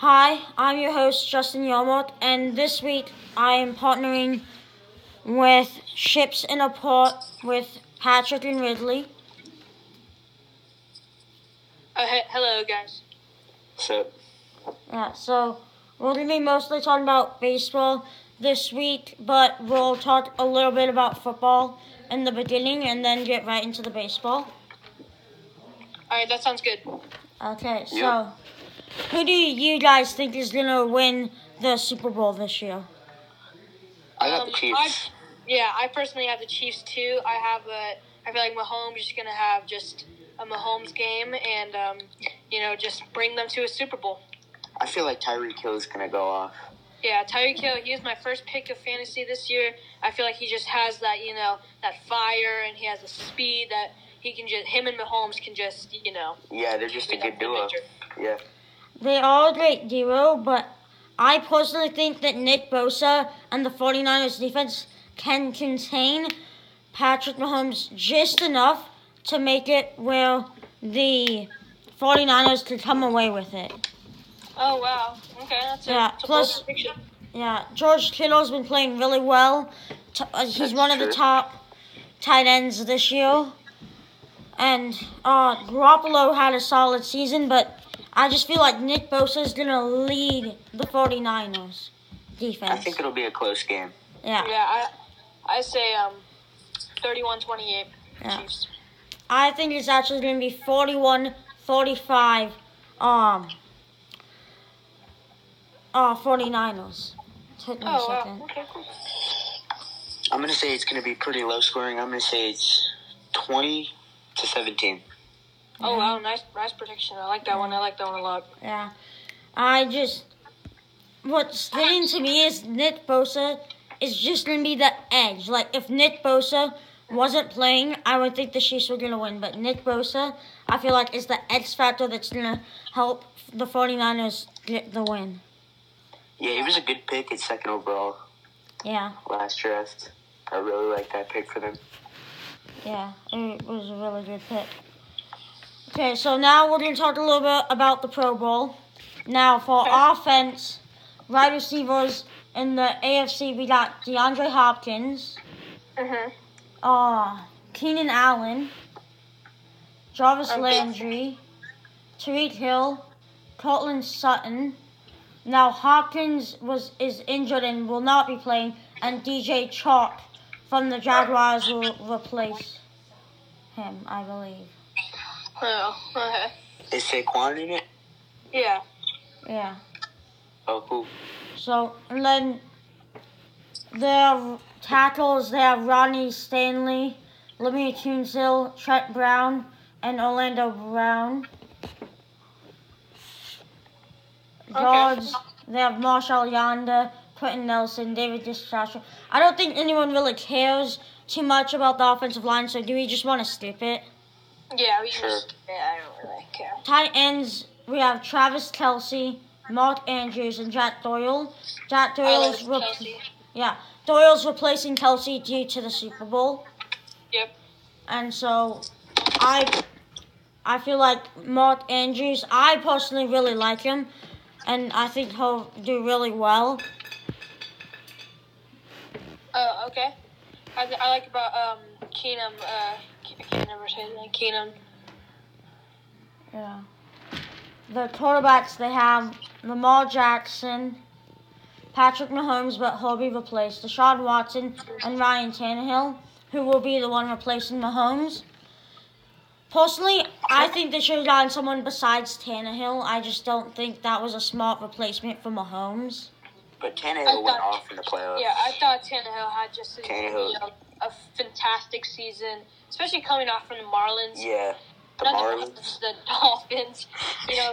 Hi, I'm your host, Justin Yomot, and this week I am partnering with Ships in a Port with Patrick and Wrigley. Hello, guys. So, Yeah, so we're going to be mostly talking about baseball this week, but we'll talk a little bit about football in the beginning and then get right into the baseball. All right, that sounds good. Okay, so who do you guys think is going to win the Super Bowl this year? I got the Chiefs. I personally have the Chiefs too. I feel like Mahomes is going to have just a Mahomes game and, just bring them to a Super Bowl. I feel like Tyreek Hill is going to go off. Yeah, Tyreek Hill, he was my first pick of fantasy this year. I feel like he just has that, that fire, and he has the speed that he can just, him and Mahomes can just, Yeah, they're just a good duo. Yeah. They are a great duo, but I personally think that Nick Bosa and the 49ers defense can contain Patrick Mahomes just enough to make it where the 49ers could come away with it. Oh, wow. Okay, that's a plus, bold prediction. Yeah, George Kittle's been playing really well. He's one of the top tight ends this year. And Garoppolo had a solid season, but I just feel like Nick Bosa is going to lead the 49ers defense. I think it'll be a close game. Yeah. Yeah, I say 31-28 Chiefs. I think it's actually going to be 41-45 49ers. Take me a second. Wow. Okay, cool. I'm going to say it's going to be pretty low scoring. I'm going to say it's 20-17. Oh, wow, nice prediction. I like that one. I like that one a lot. Yeah. What's fitting to me is Nick Bosa is just going to be the edge. Like, if Nick Bosa wasn't playing, I would think the Chiefs were going to win. But Nick Bosa, I feel like, is the X factor that's going to help the 49ers get the win. Yeah, he was a good pick at second overall. Yeah. Last draft. I really like that pick for them. Yeah, it was a really good pick. Okay, so now we're going to talk a little bit about the Pro Bowl. Now, for offense, wide receivers in the AFC, we got DeAndre Hopkins, Keenan Allen, Jarvis Landry, Tyreek Hill, Cortland Sutton. Now, Hopkins is injured and will not be playing, and DJ Chark from the Jaguars will replace him, I believe. Oh, okay. Is Saquon in it? Yeah. Yeah. Oh, cool. So, and then their tackles, they have Rodney Stanley, Lemmy Tunsil, Trent Brown, and Orlando Brown. Guards, they have Marshall Yanda, Quentin Nelson, David Distrasher. I don't think anyone really cares too much about the offensive line, so do we just want to skip it? Yeah, I don't really care. Tight ends, we have Travis Kelce, Mark Andrews, and Jack Doyle. Jack Doyle's Doyle's replacing Kelce due to the Super Bowl. Yep. And so I feel like Mark Andrews, I personally really like him, and I think he'll do really well. Oh, okay. I like about Keenum. I can't never say his name. Keenum. Yeah. The quarterbacks, they have Lamar Jackson, Patrick Mahomes, but he'll be replaced, Deshaun Watson, and Ryan Tannehill, who will be the one replacing Mahomes. Personally, I think they should have gotten someone besides Tannehill. I just don't think that was a smart replacement for Mahomes. But Tannehill went off in the playoffs. Yeah, I thought Tannehill had just a fantastic season, especially coming off from the Marlins. Yeah, Marlins. The Dolphins.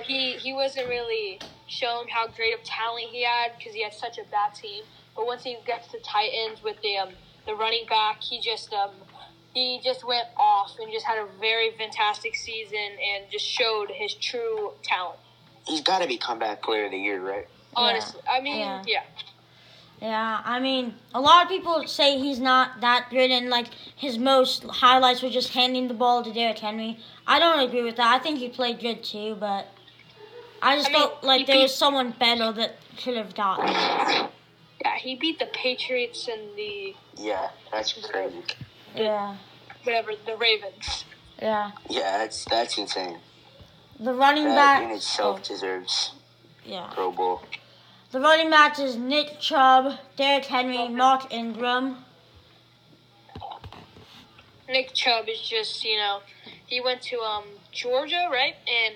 He wasn't really shown how great of talent he had because he had such a bad team. But once he gets to Titans with the running back, he just went off and just had a very fantastic season and just showed his true talent. He's got to be comeback player of the year, right? Honestly, I mean, yeah. Yeah, I mean, a lot of people say he's not that good, and, like, his most highlights were just handing the ball to Derrick Henry. I don't agree with that. I think he played good, too, but I just felt like there was someone better that could have gotten it. Yeah, he beat the Patriots and the... Yeah, that's crazy. Yeah. Whatever, the Ravens. Yeah. Yeah, that's insane. The running That back... in itself deserves Pro Bowl. The running backs is Nick Chubb, Derrick Henry, Mark Ingram. Nick Chubb is just, he went to Georgia, right? And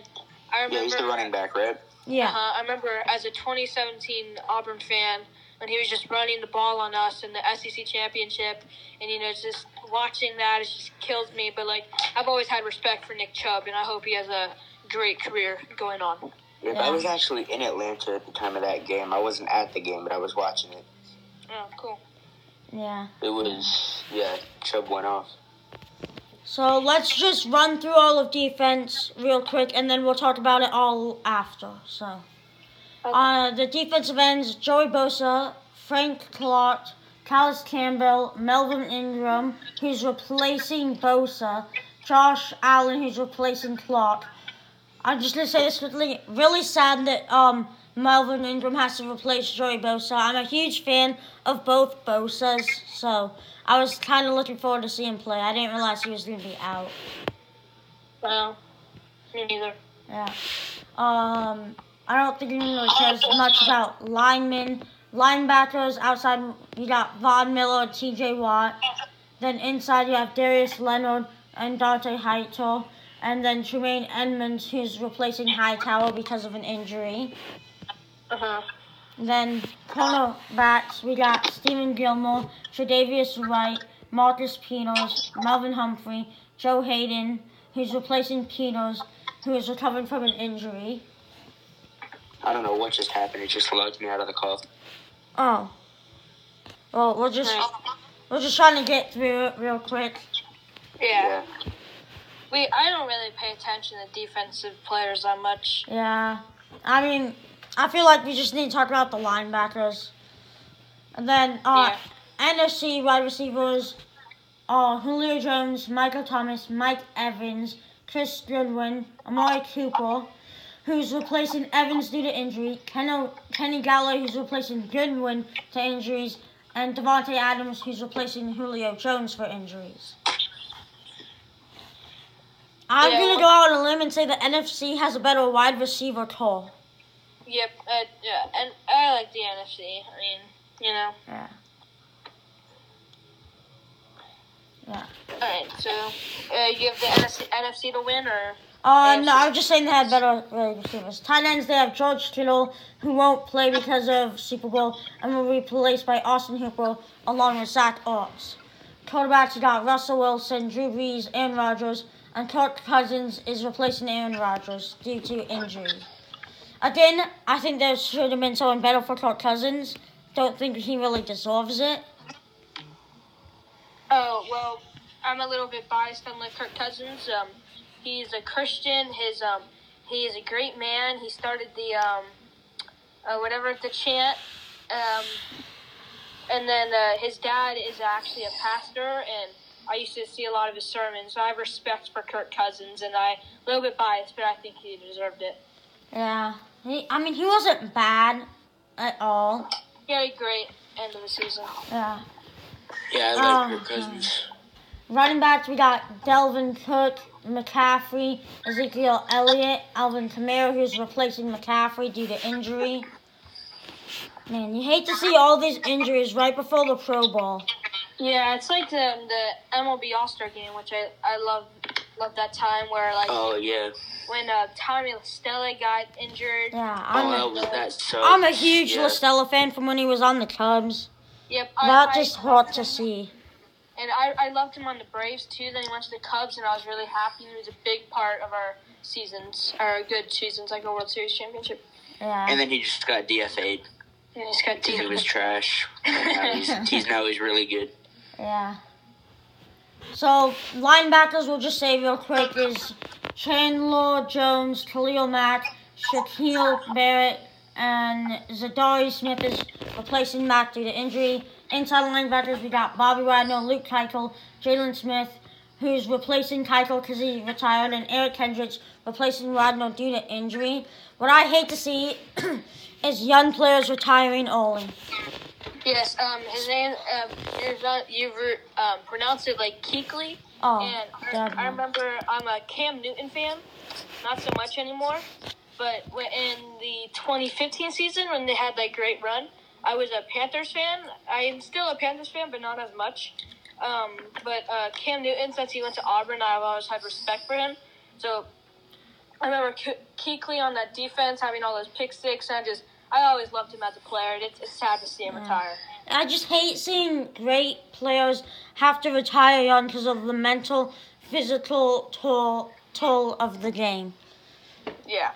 I remember... Yeah, he's the running back, right? Yeah. I remember as a 2017 Auburn fan when he was just running the ball on us in the SEC championship, and just watching that, it just kills me. But I've always had respect for Nick Chubb, and I hope he has a great career going on. Yeah, I was actually in Atlanta at the time of that game. I wasn't at the game, but I was watching it. Oh, cool. Yeah. It was, Chubb went off. So let's just run through all of defense real quick, and then we'll talk about it all after. So, the defensive ends: Joey Bosa, Frank Clark, Calais Campbell, Melvin Ingram, who's replacing Bosa, Josh Allen, who's replacing Clark. I'm just gonna say this quickly. Really sad that Melvin Ingram has to replace Joey Bosa. I'm a huge fan of both Bosas, so I was kind of looking forward to seeing him play. I didn't realize he was going to be out. Well, me neither. Yeah. I don't think anyone really cares much about linemen. Linebackers, outside you got Von Miller, TJ Watt. Then inside you have Darius Leonard and Dante Hightower. And then Tremaine Edmonds, who's replacing Hightower because of an injury. Then cornerbacks, we got Stephen Gilmore, Tre'Davious Wright, Marcus Peters, Melvin Humphrey, Joe Hayden, who's replacing Peters, who is recovering from an injury. I don't know what just happened. It just logged me out of the call. Oh. Well, we're just trying to get through it real quick. Yeah. I don't really pay attention to defensive players that much. Yeah. I mean, I feel like we just need to talk about the linebackers. And then, NFC wide receivers are Julio Jones, Michael Thomas, Mike Evans, Chris Goodwin, Amari Cooper, who's replacing Evans due to injury, Kenny Galladay, who's replacing Goodwin to injuries, and Devontae Adams, who's replacing Julio Jones for injuries. I'm going to go out on a limb and say the NFC has a better wide receiver core. Yep, and I like the NFC. I mean, Yeah. Alright, so you have the NFC to win, or? No, I was just saying they had better receivers. Tight ends, they have George Kittle, who won't play because of Super Bowl, and will be replaced by Austin Hooper, along with Zach Ertz. Quarterbacks, you got Russell Wilson, Drew Brees, Aaron Rodgers, and Kirk Cousins is replacing Aaron Rodgers due to injury. Again, I think there should have been someone better for Kirk Cousins. Don't think he really deserves it. Oh, well, I'm a little bit biased on Kirk Cousins. He's a Christian. He is a great man. He started the chant. And then his dad is actually a pastor, and I used to see a lot of his sermons. So I have respect for Kirk Cousins, and I'm a little bit biased, but I think he deserved it. Yeah. He wasn't bad at all. He had a great end of the season. Yeah. Yeah, I like Kirk Cousins. Running backs, we got Delvin Cook, McCaffrey, Ezekiel Elliott, Alvin Kamara, who's replacing McCaffrey due to injury. Man, you hate to see all these injuries right before the Pro Bowl. Yeah, it's like the MLB All-Star Game, which I love that time where, Oh, yeah. When Tommy LaStella got injured. Yeah, I'm a huge LaStella fan from when he was on the Cubs. Yep. That just hurt to see. And I loved him on the Braves, too. Then he went to the Cubs, and I was really happy. He was a big part of our seasons, our good seasons, like a World Series championship. Yeah. And then he just got DFA'd. Yeah, he just got DFA'd. He was trash. Now he's really good. Yeah. So, linebackers, we'll just say real quick, is Chandler Jones, Khalil Mack, Shaquille Barrett, and Zadari Smith is replacing Mack due to injury. Inside linebackers, we got Bobby Wagner, Luke Keichel, Jalen Smith, who's replacing Keuchel because he retired, and Eric Kendricks replacing Radno due to injury. What I hate to see is young players retiring early. Yes, his name you pronounce it like Keekly. Oh, and I remember I'm a Cam Newton fan, not so much anymore. But in the 2015 season when they had that great run, I was a Panthers fan. I am still a Panthers fan, but not as much. But Cam Newton, since he went to Auburn, I've always had respect for him. So I remember Keekly on that defense having all those pick six, and I always loved him as a player. It's sad to see him retire. I just hate seeing great players have to retire young because of the mental, physical toll of the game. Yeah.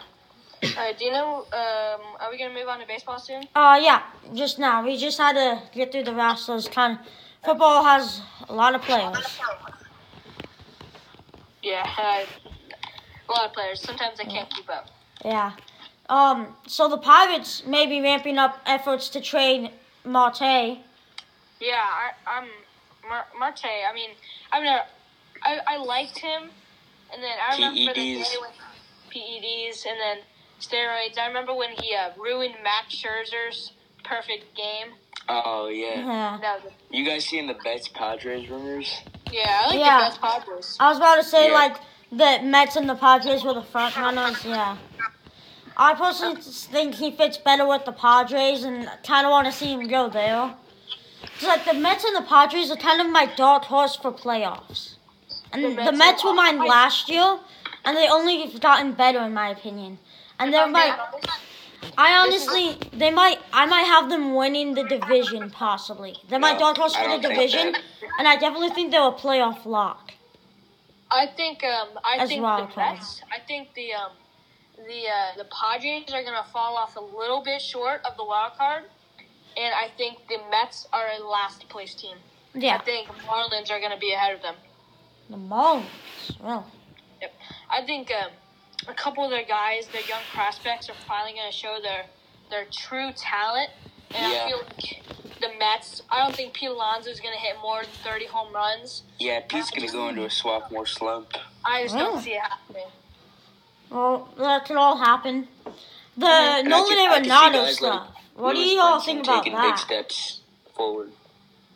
All right, do you know, are we going to move on to baseball soon? Yeah, just now. We just had to get through the rest. Football has a lot of players. Yeah, a lot of players. Sometimes I can't keep up. Yeah. So the Pirates may be ramping up efforts to trade Marte. Yeah, Marte. I mean, I liked him, and then I remember the day when PEDs and then steroids. I remember when he ruined Max Scherzer's perfect game. Oh, yeah. Yeah. You guys seeing the Mets Padres rumors? Yeah, I like the Mets Padres. I was about to say, the Mets and the Padres were the front runners, yeah. I personally think he fits better with the Padres and kind of want to see him go there. It's like the Mets and the Padres are kind of my dark horse for playoffs. And the Mets were mine last year, and they only have gotten better in my opinion. And they're I might have them winning the division possibly. They're my dark horse for the division, and I definitely think they're a playoff lock. I think the Mets. I think the Padres are gonna fall off a little bit short of the wild card, and I think the Mets are a last place team. Yeah. I think Marlins are gonna be ahead of them. The Marlins, well. Yep. I think a couple of their guys, their young prospects, are finally gonna show their true talent, and I feel like the Mets. I don't think Pete Alonso's gonna hit more than 30 home runs. Yeah, Pete's gonna go into a sophomore slump. I just don't see it happening. Well, that could all happen. The Nolan Arenado stuff. What do you all think about taking big steps forward.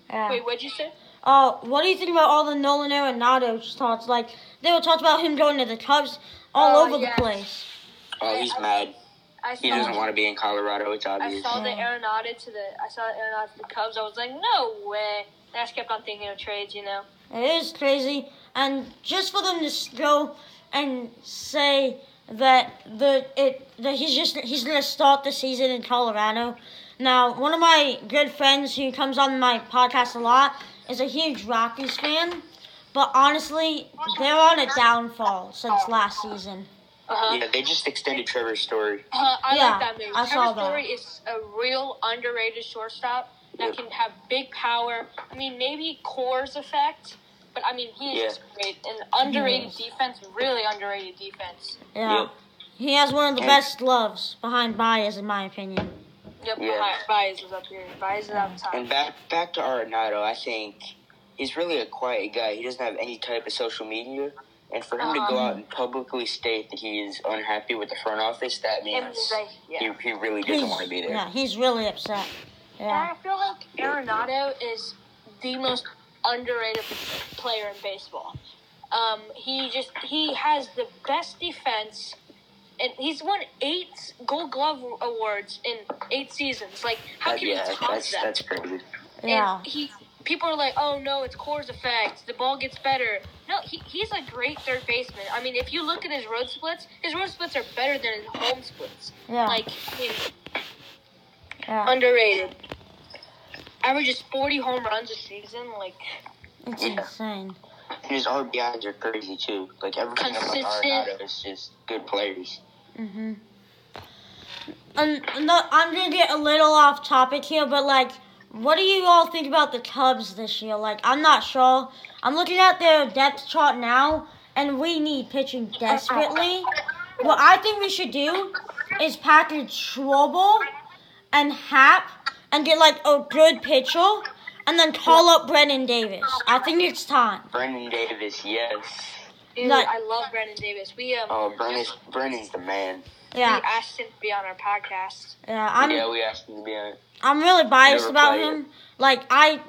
Yeah. Wait, what'd you say? What do you think about all the Nolan Arenado thoughts? Like, they were talking about him going to the Cubs all over the place. Oh, he's mad. He doesn't want to be in Colorado. It's obvious. I saw the Arenado to the Cubs. I was like, no way. And I just kept on thinking of trades, you know. It is crazy, and just for them to go and say that he's gonna start the season in Colorado. Now, one of my good friends who comes on my podcast a lot is a huge Rockies fan, but honestly, they're on a downfall since last season. Yeah, they just extended Trevor Story. I like that move. Trevor Story is a real underrated shortstop that can have big power. I mean, maybe Coors effect, but I mean, he is just great. And underrated defense, really underrated defense. Yeah. He has one of the best gloves behind Baez, in my opinion. Yep, Baez is up here. Baez is on top. And back to Arenado, I think he's really a quiet guy. He doesn't have any type of social media. And for him to go out and publicly state that he is unhappy with the front office, that means he really doesn't want to be there. Yeah, he's really upset. Yeah. And I feel like Arenado is the most underrated player in baseball. He has the best defense, and he's won 8 Gold Glove awards in 8 seasons. Like, how can you top that? That's crazy. Yeah. And people are like, oh no, it's Coors effect. The ball gets better. No, he's a great third baseman. I mean, if you look at his road splits are better than his home splits. Yeah. Like, underrated. Averages 40 home runs a season. Like, it's insane. And his RBIs are crazy too. Like, everything about Arenado is just good players. Mhm. And I'm gonna get a little off topic here, but like, what do you all think about the Cubs this year? Like, I'm not sure. I'm looking at their depth chart now, and we need pitching desperately. What I think we should do is package Schwarber and Happ and get, like, a good pitcher And then call up Brennan Davis. I think it's time. Brennan Davis, yes. Dude, I love Brennan Davis. Brennan's the man. Yeah. We asked him to be on our podcast. Yeah, we asked him to be on it. I'm really biased about him. Like, I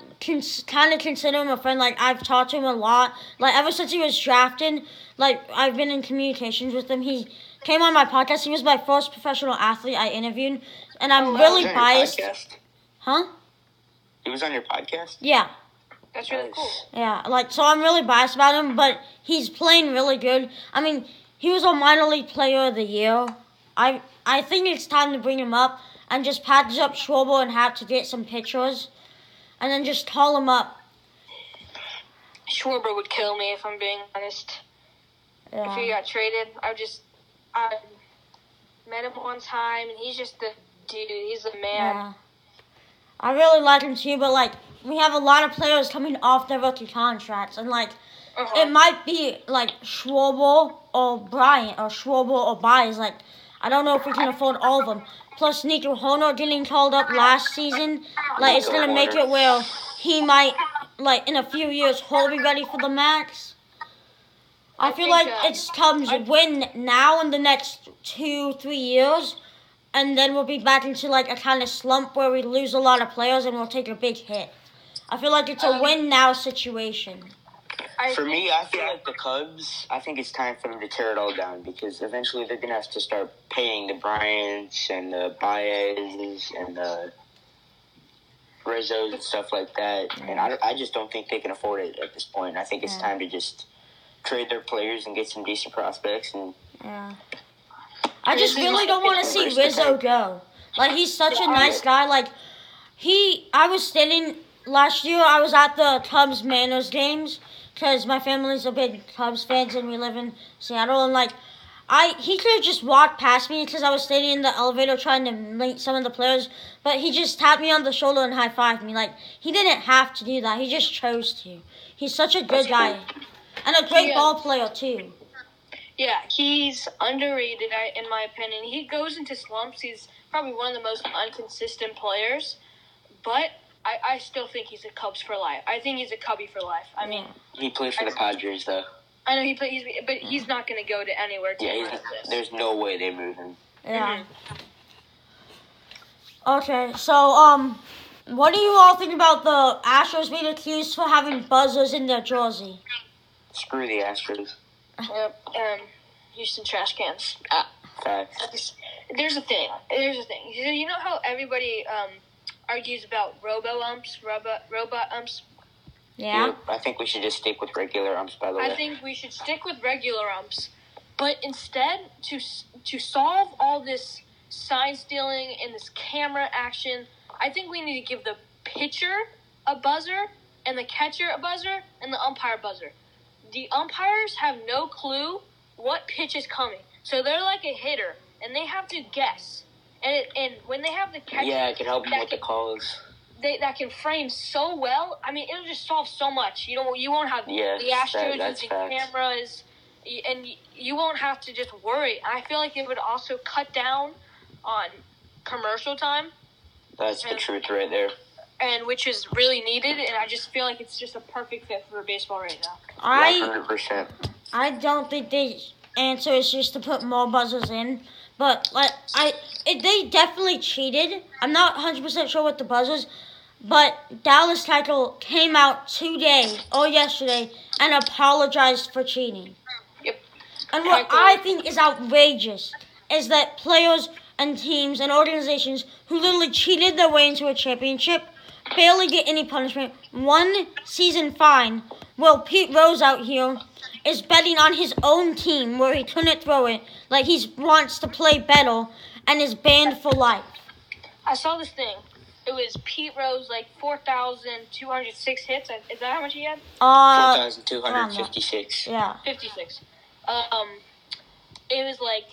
kind of consider him a friend. Like, I've talked to him a lot. Like, ever since he was drafted, like, I've been in communications with him. He came on my podcast. He was my first professional athlete I interviewed. And I'm really biased. Huh? He was on your podcast? Yeah. That's really cool. Yeah, like, so I'm really biased about him, but he's playing really good. I mean, he was a minor league player of the year. I think it's time to bring him up and just package up Schwarber and have to get some pictures and then just call him up. Schwarber would kill me if I'm being honest. Yeah. If he got traded, I met him one time and he's just the dude. He's the man. Yeah. I really like him too, but like we have a lot of players coming off their rookie contracts, and like it might be like Schwarber or Bryant or Schwarber or Baez. Like I don't know if we can afford all of them. Plus Nico Hoerner getting called up last season, like it's gonna make it where he might like in a few years he'll be ready for the max. I feel like it's Cubs win now in the next 2-3 years. And then we'll be back into, like, a kind of slump where we lose a lot of players and we'll take a big hit. I feel like it's a win-now situation. For me, I feel like the Cubs, I think it's time for them to tear it all down because eventually they're going to have to start paying the Bryants and the Baez's and the Rizzos and stuff like that. And I just don't think they can afford it at this point. I think it's time to just trade their players and get some decent prospects. And I just really don't want to see Rizzo go. Like, he's such a nice guy. Like, I was standing, last year I was at the Cubs Mariners games because my family's a big Cubs fans and we live in Seattle. And, like, he could have just walked past me because I was standing in the elevator trying to meet some of the players. But he just tapped me on the shoulder and high-fived me. Like, he didn't have to do that. He just chose to. He's such a good guy. And a great ball player, too. Yeah, he's underrated, in my opinion. He goes into slumps. He's probably one of the most inconsistent players. But I still think he's a Cubs for life. I think he's a Cubby for life. I mean, he plays for the Padres, though. I know he plays, but he's not going to go to anywhere. There's no way they move him. Yeah. Okay, so what do you all think about the Astros being accused for having buzzers in their jersey? Screw the Astros. Yep, Houston trash cans. Facts. There's a thing. You know how everybody argues about robot umps? Yeah. Yep, I think we should just stick with regular umps, by the way. I think we should stick with regular umps. But instead, to solve all this sign stealing and this camera action, I think we need to give the pitcher a buzzer and the catcher a buzzer and the umpire a buzzer. The umpires have no clue what pitch is coming. So they're like a hitter, and they have to guess. And when they have the catcher... Yeah, it can help them with the calls. That can frame so well. I mean, it'll just solve so much. You won't have the Astros using cameras, and you won't have to just worry. I feel like it would also cut down on commercial time. That's the truth right there. And which is really needed, and I just feel like it's just a perfect fit for baseball right now. 100%. I don't think the answer is just to put more buzzers in, but they definitely cheated. I'm not 100% sure what the buzzers, but Dallas Keuchel came out today or yesterday and apologized for cheating. Yep. And what I think is outrageous is that players and teams and organizations who literally cheated their way into a championship barely get any punishment. 1 season fine. Well, Pete Rose out here is betting on his own team where he couldn't throw it. Like he wants to play better and is banned for life. I saw this thing. It was Pete Rose, like 4,206 hits. Is that how much he had? 4,256. Yeah. 56. It was like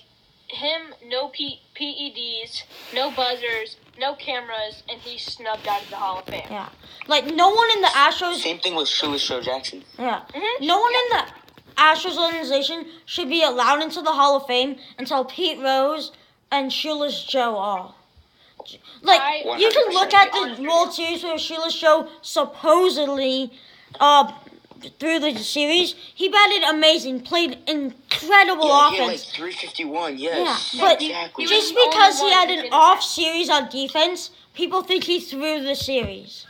him, no PEDs, no buzzers, no cameras, and he's snubbed out of the Hall of Fame. Yeah. Like, no one in the Astros... Same thing with Shoeless Joe Jackson. Yeah. Mm-hmm. No one in the Astros organization should be allowed into the Hall of Fame until Pete Rose and Shoeless Joe are. Like, you can look at the World Series where Sheila Show supposedly, through the series, he batted amazing, played incredible offense. He had like 351, yes. Yeah, but exactly. just because he had an off series on defense, people think he threw the series.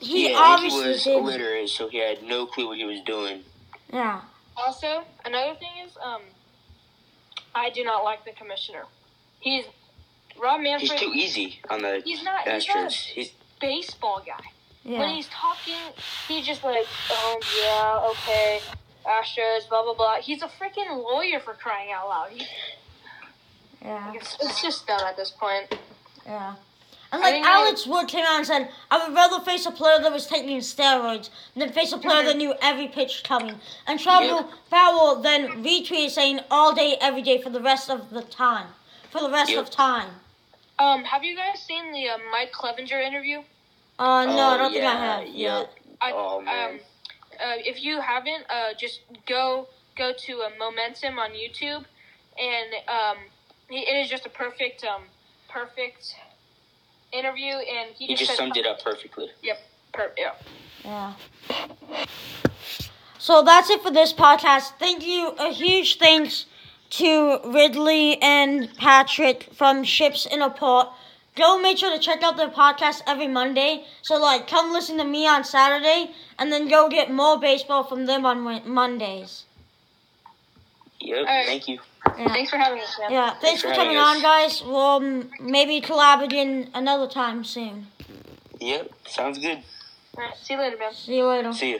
He obviously he was did. illiterate, so he had no clue what he was doing. Yeah. Also, another thing is, I do not like the commissioner. Rob Manfred. He's too easy on the He's not a baseball guy. Yeah. When he's talking, he's just like, oh, yeah, okay, Astros, blah, blah, blah. He's a freaking lawyer, for crying out loud. Yeah. It's just dumb at this point. Yeah. And like Alex Wood came out and said, I would rather face a player that was taking steroids than face a player that knew every pitch coming. And Trevor Farrell then retweeted saying all day, every day for the rest of the time. Of time. Have you guys seen the Mike Clevenger interview? No, I don't think I have yet. If you haven't, just go to Momentum on YouTube, and it is just a perfect interview, and he just summed it up perfectly. Yep. Yeah. So that's it for this podcast. Thank you. A huge thanks to Wrigley and Patrick from Ships in a Port. Go make sure to check out their podcast every Monday. So, come listen to me on Saturday, and then go get more baseball from them on Mondays. Yep, thank you. Yeah. Thanks for having us, man. Yeah, thanks for coming on, guys. We'll maybe collab again another time soon. Yep, sounds good. All right, see you later, man. See you later. See you.